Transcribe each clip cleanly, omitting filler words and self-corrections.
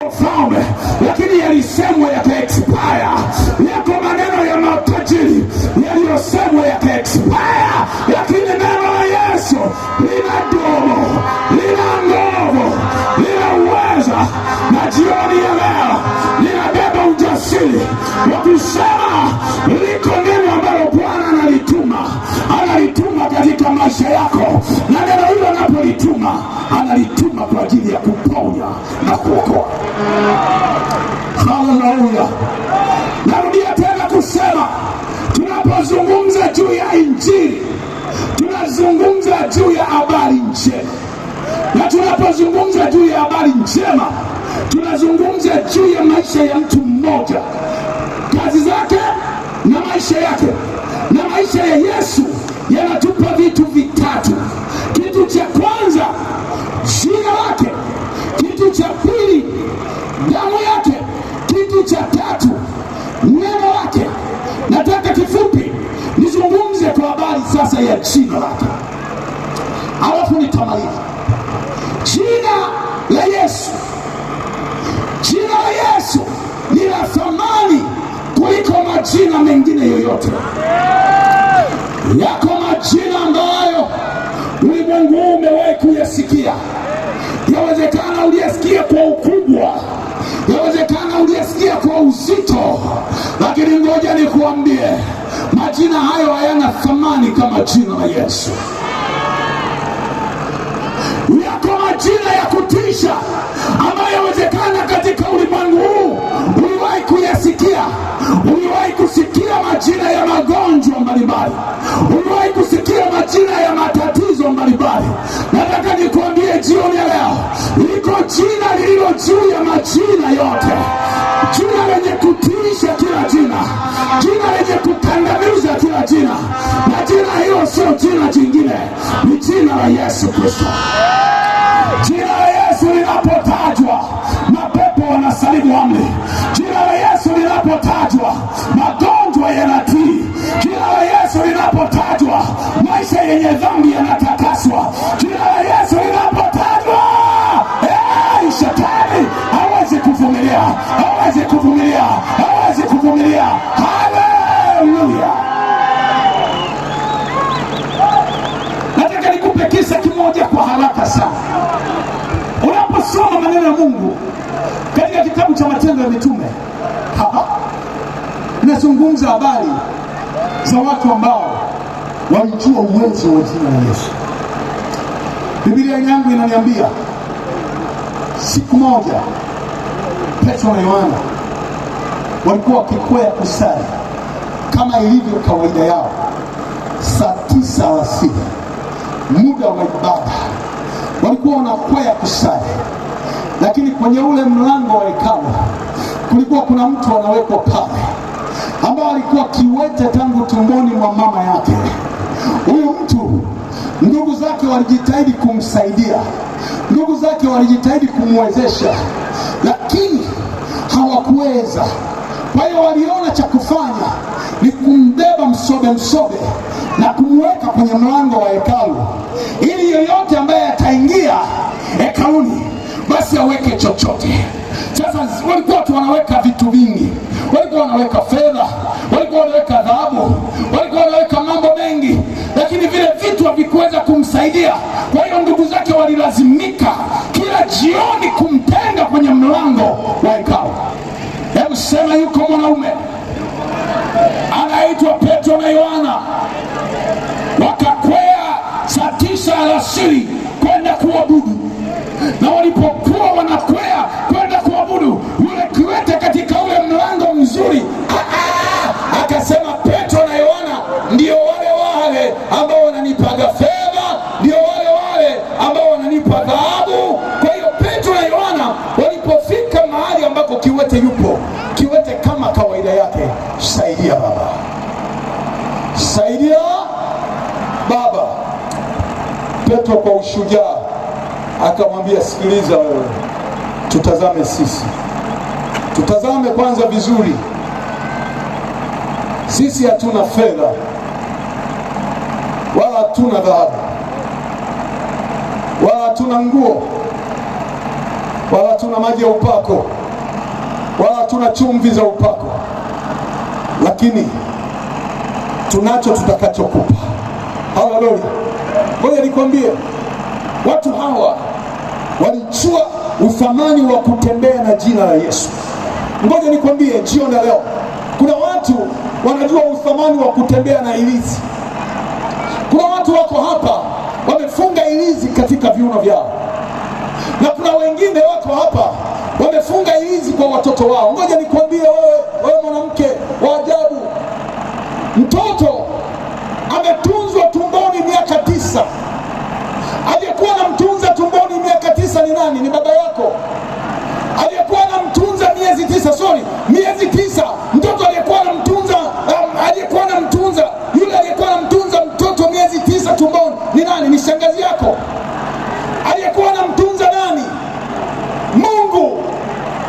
ufalme, lakini yalisemwa yaka-expire. Yako maneno ya matajiri yaliyosemwa yaka-expire, lakini neno la Yesu linadumu, lina nguvu, lina uwezo. Na jioni ya leo ninabeba ujasiri wa kusema liko neno ambalo Bwana analituma katika maisha yako, na neno hilo anapolituma analituma kwa ajili ya kuponya na kuokoa. Haleluya! Narudia tena kusema, tunapozungumza juu ya Injili tunazungumza juu ya habari njema, na tunapozungumza juu ya habari njema tunazungumza juu ya maisha ya mtu mmoja, kazi zake na maisha yake. Na maisha ya Yesu yanatupa vitu vitatu. Kitu cha kwanza, jina lake. Kitu cha pili, damu yake. Kitu cha tatu, neno lake. Nataka kifupi nizungumze kwa habari sasa ya jina lake, alafu nitamaliza. Jina la Yesu. Jina la Yesu ni la thamani kuliko majina mengine yoyote. Yako majina ambayo ulimwengu huu umewahi kuyasikia. Yawezekana uliyasikia kwa ukubwa, yawezekana uliyasikia kwa uzito, lakini ngoja nikuambie, majina hayo hayana thamani kama jina la Yesu. Yako majina ya kutisha ambayo yawezekana katika ulimwengu huu uliwahi kuyasikia. Uliwahi kusikia majina ya magonjwa mbalimbali, uliwahi kusikia majina ya matatizo mbalimbali. Nataka nikuambie jioni ya leo, liko jina lililo juu ya majina yote, jina lenye kutisha kila jina, jina lenye kukandamiza kila jina, na jina hilo sio jina jingine, ni jina la Yesu Kristo. Jina la Yesu linapotajwa, mapepo wanasalimu amri. Jina la Yesu linapotajwa, magonjwa yanatii. Jina la Yesu linapotajwa, maisha yenye dhambi yanatakaswa. Jina la Yesu linapotajwa, shetani hawezi kuvumilia, hawezi kuvumilia, hawezi kuvumilia. Haleluya! Nataka nikupe kisa kimoja kwa haraka sana. Unaposoma maneno ya Mungu katika kitabu cha Matendo ya Mitume, inazungumza habari za watu ambao walijua uwezo wa jina la Yesu. Biblia yangu inaniambia siku moja Petro na Yohana walikuwa wakikwea kusali kama ilivyo kawaida yao, saa 9 alasiri, muda wa ibada. Walikuwa wanakwea kusali, lakini kwenye ule mlango wa hekalu kulikuwa kuna mtu anawekwa pale ambao alikuwa kiwete tangu tumboni mwa mama yake. Huyu mtu, ndugu zake walijitahidi kumsaidia, ndugu zake walijitahidi kumwezesha, lakini hawakuweza. Kwa hiyo waliona cha kufanya ni kumbeba msobe na kumweka kwenye mlango wa hekalu, ili yoyote ambaye ataingia hekaluni basi aweke chochote. Sasa walikuwa tu wanaweka vitu vingi, walikuwa wanaweka fedha, walikuwa wanaweka dhahabu, walikuwa wanaweka mambo mengi, lakini vile vitu havikuweza kumsaidia. Kwa hiyo ndugu zake walilazimika kila jioni kumtenga kwenye mlango wa hekalu. Hebu sema, yuko mwanaume anaitwa Petro na Yohana, wakakwea saa 9 alasiri kwenda kuabudu. Na walipokuwa wanakwea kwenda kuabudu, yule kiwete katika ule mlango mzuri akasema, Petro na Yohana ndio wale ambao wananipaga fedha, ndio wale ambao wananipa dhahabu. Kwa hiyo Petro na Yohana walipofika mahali ambako kiwete yupo, kiwete kama kawaida yake, saidia baba, saidia baba. Petro kwa ushujaa akamwambia, sikiliza wewe, tutazame sisi, tutazame kwanza vizuri. Sisi hatuna fedha wala hatuna dhahabu wala hatuna nguo, wala hatuna maji ya upako, wala hatuna chumvi za upako, lakini tunacho tutakachokupa. Haleluya! Ngoja nikwambie, watu hawa walijua uthamani wa kutembea na jina la Yesu. Ngoja nikwambie, jioni leo kuna watu wanajua uthamani wa kutembea na ilizi. Kuna watu wako hapa wamefunga ilizi katika viuno vyao, na kuna wengine wako hapa wamefunga ilizi kwa watoto wao. Ngoja nikwambie wewe mwanamke wa ajabu, mtoto ametunzwa tumboni miaka 9. Aliyekuwa anamtunza tumboni miaka 9 ni nani? Ni baba yako. Aliyekuwa anamtunza miezi 9, mtoto aliyekuwa anamtunza yule aliyekuwa anamtunza mtoto miezi 9 tumboni ni nani? Ni shangazi yako. Aliyekuwa anamtunza nani? Mungu.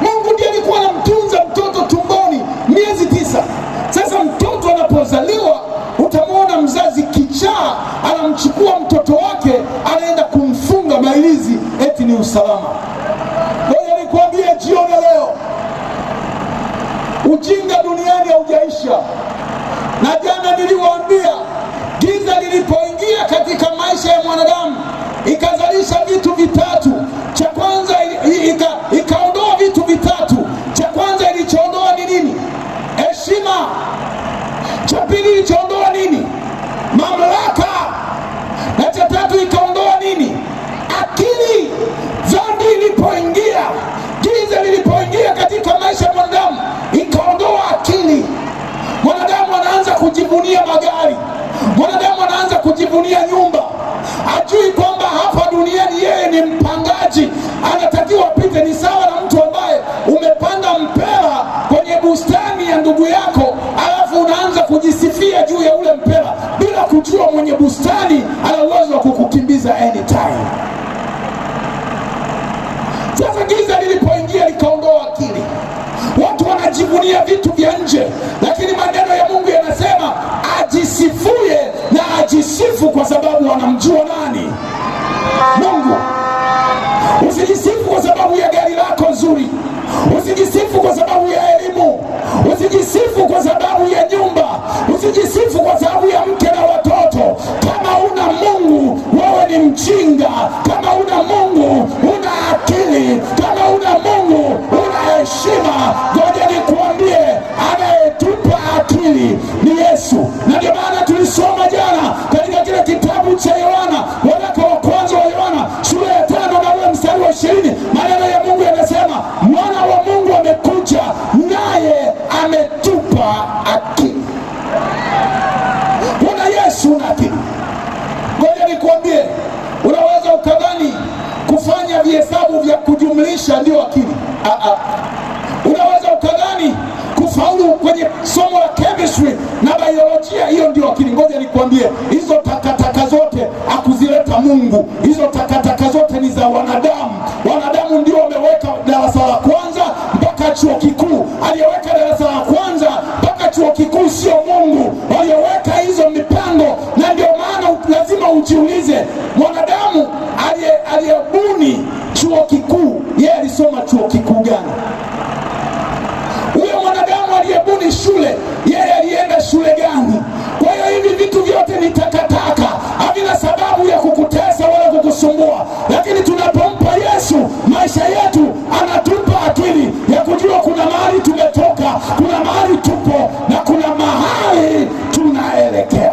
Mungu ndiye alikuwa anamtunza mtoto tumboni miezi 9. Sasa mtoto anapozaliwa, utamwona mzazi kichaa anamchukua mtoto wake anaenda kumfunga mailizi eti ni usalama. Ngoja nikwambie jioni leo, ujinga duniani haujaisha. Na jana niliwaambia, giza lilipoingia katika maisha ya mwanadamu ikazalisha vitu vitatu. Cha kwanza ikaondoa vitu vitatu. Cha kwanza ilichoondoa ni nini? Heshima. Cha pili ilichoondoa nini? Mamlaka. Na cha tatu ikaondoa nini? Akili. Dhambi ilipoingia, giza lilipoingia katika maisha ya mwanadamu ikaondoa akili. Mwanadamu anaanza kujivunia magari, mwanadamu anaanza kujivunia nyumba, ajui kwamba hapa duniani yeye ni mpangaji, anatakiwa apite. Ni sawa na mtu ambaye umepanda mpera kwenye bustani ya ndugu yako, alafu unaanza kujisifia juu ya ule mpera bila kujua mwenye bustani ana uwezo wa kukukimbiza anytime. Sasa giza lilipoingia likaondoa akili. Watu wanajivunia vitu vya nje, lakini maneno ya Mungu yanasema ajisifuye na ajisifu kwa sababu wanamjua nani? Mungu. Usijisifu kwa sababu ya gari lako nzuri, usijisifu kwa sababu ya elimu, usijisifu kwa sababu ya nyumba, usijisifu kwa sababu ya mke na watoto. Kama una Mungu wewe ni mjinga. Kama una Mungu una akili. Kama una Mungu una heshima. Ngoja nikuambie, anayetupa akili ni Yesu. Na ndio maana tulisoma jana katika kile kitabu cha Yohana, waraka wa kwanza wa Yohana sura ya 5 na ule mstari wa 20, maneno ya Mungu yanasema mwana wa Mungu amekuja naye ametupa akili. Una Yesu na akili. Ngoja nikuambie, unaweza ukadhani kufanya vihesabu vya kujumlisha ndio akili. Unaweza ukadhani kufaulu kwenye somo la chemistry na biolojia hiyo ndio akili. Ngoja nikwambie, hizo takataka zote hakuzileta Mungu. Hizo takataka zote ni za wanadamu. Wanadamu ndio wameweka darasa la kwanza mpaka chuo kikuu. Aliyeweka darasa la kwanza mpaka chuo kikuu sio Mungu, aliyeweka hizo mipango. Na ndio maana lazima ujiulize, mwanadamu aliyebuni chuo kikuu, yeye alisoma chuo kikuu gani? Huyo mwanadamu aliyebuni shule, yeye alienda shule gani? Kwa hiyo hivi vitu vyote ni takataka, havina sababu ya kukutesa wala kukusumbua. Lakini tunapompa Yesu maisha yetu, anatupa akili ya kujua kuna mahali tumetoka, kuna mahali tupo na kuna mahali tunaelekea.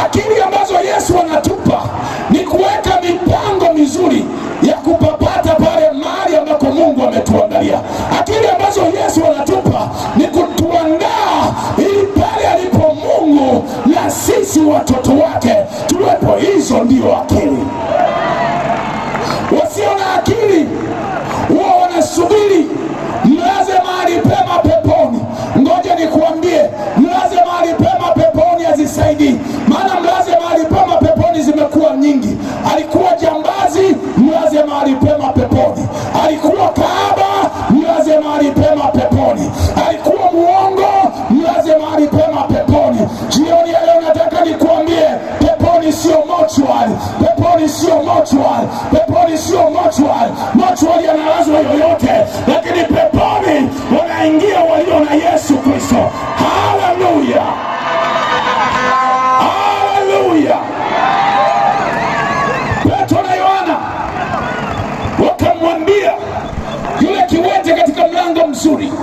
Akili ambazo Yesu anatupa ni kuweka mipango mizuri ya kupapata pale mahali ambako Mungu ametuandalia. Akili ambazo Yesu anatupa ni kutuandaa ili pale alipo Mungu na sisi watoto wake tuwepo. Hizo ndio akili. Wasio na akili huwa wanasubiri mlaze mahali pema peponi. Ngoja nikuambie, mlaze mahali pema peponi hazisaidii. Maana mlaze mahali pema peponi zimekuwa nyingi. Alikuwa jambazi, mlaze mahali pema peponi. Alikuwa kahaba, mlaze mahali pema peponi. Alikuwa muongo, mlaze mahali pema peponi. Jioni ya leo nataka nikuambie, peponi sio mochwari, peponi sio pamoja na lazima yoyote, lakini peponi wanaingia walio na Yesu Kristo. Haleluya, haleluya. Petro na Yohana wakamwambia yule kiwete katika mlango mzuri,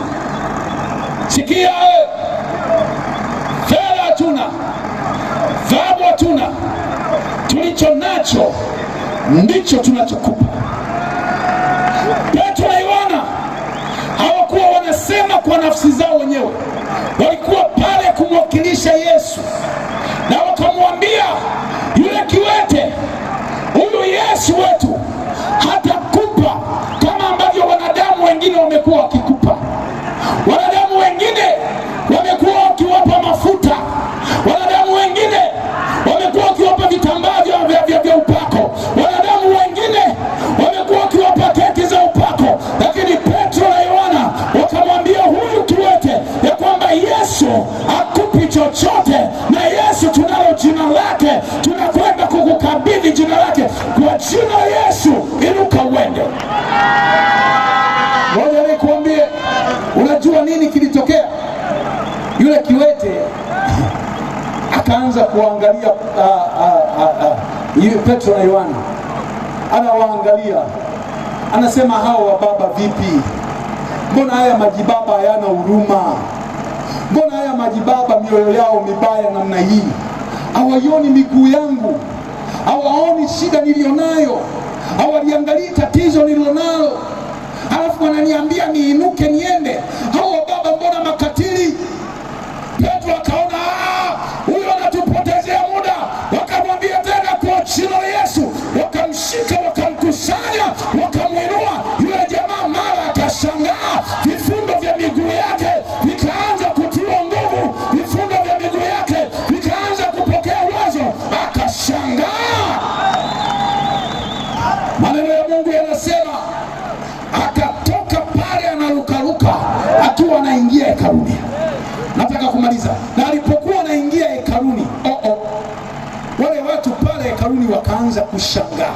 sikia, fedha hatuna, dhahabu hatuna, tulicho nacho ndicho tunachokupa. Petro na Yohana hawakuwa wanasema kwa nafsi zao wenyewe, walikuwa pale kumwakilisha Yesu, na wakamwambia yule kiwete, huyu Yesu wetu hatakupa kama ambavyo wanadamu wengine wamekuwa wakikupa. Wanadamu wengine wamekuwa wakiwapa mafuta, wanadamu wengine wamekuwa wakiwapa vitambaa vya upako, wanadamu wengine wamekuwa wakiwapa keki za upako, lakini Petro na Yohana wakamwambia huyu kiwete ya kwamba Yesu hakupi chochote, na Yesu tunalo jina lake, tunakwenda kukukabidhi jina lake. Kwa jina la Yesu inuka uende. Ngoja nikuambie, unajua nini kilitokea? Yule kiwete akaanza kuangalia Petro na Yohana, anawaangalia, anasema hao wababa vipi? Mbona haya majibaba hayana huruma? Mbona haya majibaba mioyo yao mibaya namna hii? Hawaioni miguu yangu, hawaoni shida nilionayo, hawaliangalii tatizo nilionalo, alafu wananiambia niinuke niende. Hao baba mbona makatili? Petro akaona huyo anatupotezea muda, wakamwambia tena kwa jina la Yesu, wakamshika, wakamkusanya, wakamwinua. Yule jamaa mara akashangaa, vifundo vya miguu yake vikaanza kutiwa nguvu, vifundo vya miguu yake vikaanza kupokea uwezo, akashangaa. Maneno ya Mungu yanasema akatoka pale anarukaruka akiwa anaingia hekaluni. Nataka kumaliza. Na alipokuwa anaingia hekaluni, wale watu pale hekaluni wakaanza kushangaa,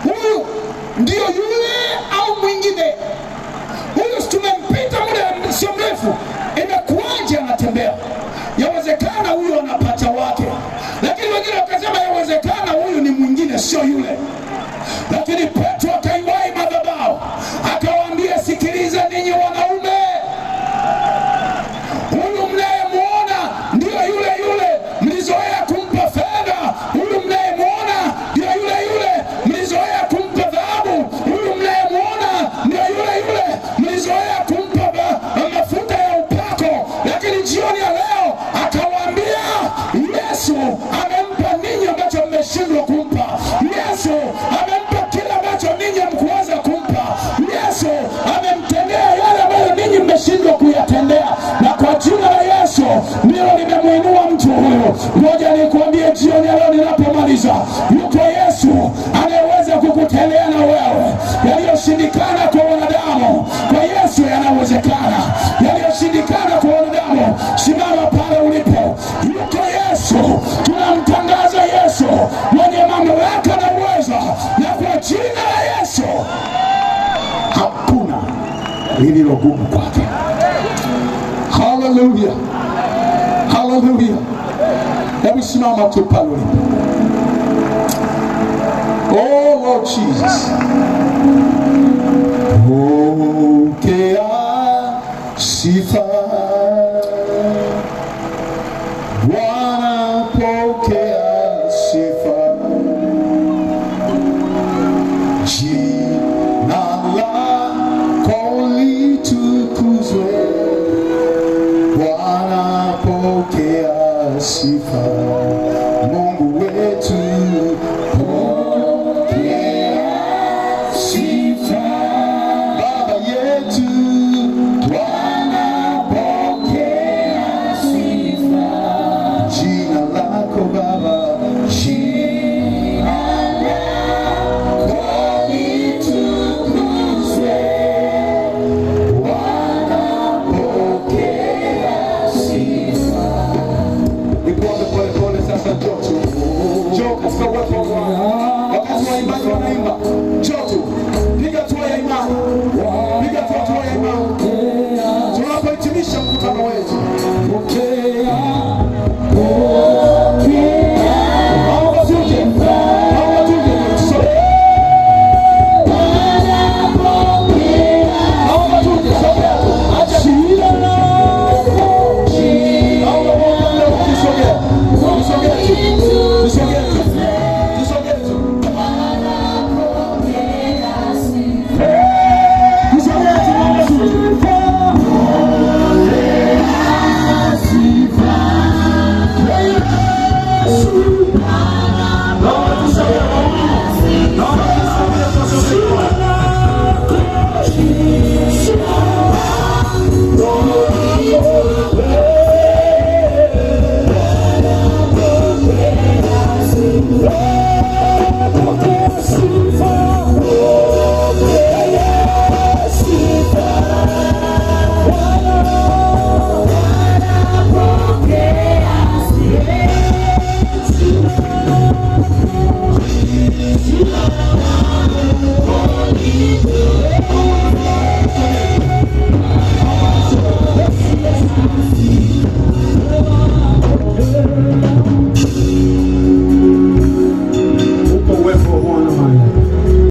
huyu ndio yule au mwingine? Huyu tumempita muda sio mrefu, imekuwaje anatembea? Yawezekana huyu anapata wake. Lakini wengine wakasema yawezekana huyu ni mwingine, sio yule. Lakini Petro akaiwahi madhabahu, akawaambia, sikiliza ninyi wanaume, huyu mnayemuona ndio yule yule mlizoea kumpa fedha, huyu mnayemuona ndio yule yule mlizoea kumpa dhahabu, huyu mnayemuona ndio yule yule mlizoea kumpa mafuta ya upako. Lakini jioni ya leo akawaambia, Yesu amempa ninyi ambacho mmeshindwa kumpa. Yesu amempa kila ambacho ninyi mkuweza kumpa. Yesu amemtendea yale ambayo ninyi mmeshindwa kuyatendea, na kwa jina la Yesu ndilo limemuinua mtu huyu. Ngoja nikuambie jioni ya leo ninapomaliza, yuko Yesu anayeweza kukutendea na wewe yaliyoshindikana kwa wanadamu. Kwa Yesu yanawezekana. Yaliyoshindikana kwa wanadamu, simama pale ulipo. Yuko Yesu, tunamtangaza Yesu mwenye mamlaka na uwezo, na kwa jina la Yesu hakuna lililo gumu kwake. Hallelujah, hallelujah. Hebu simama tu pale ulipo. Oh Lord Jesus, pokea sifa Bwana, pokea sifa. Jina lako litukuzwe Bwana, pokea sifa. Mungu wetu, pokea sifa. hatua ya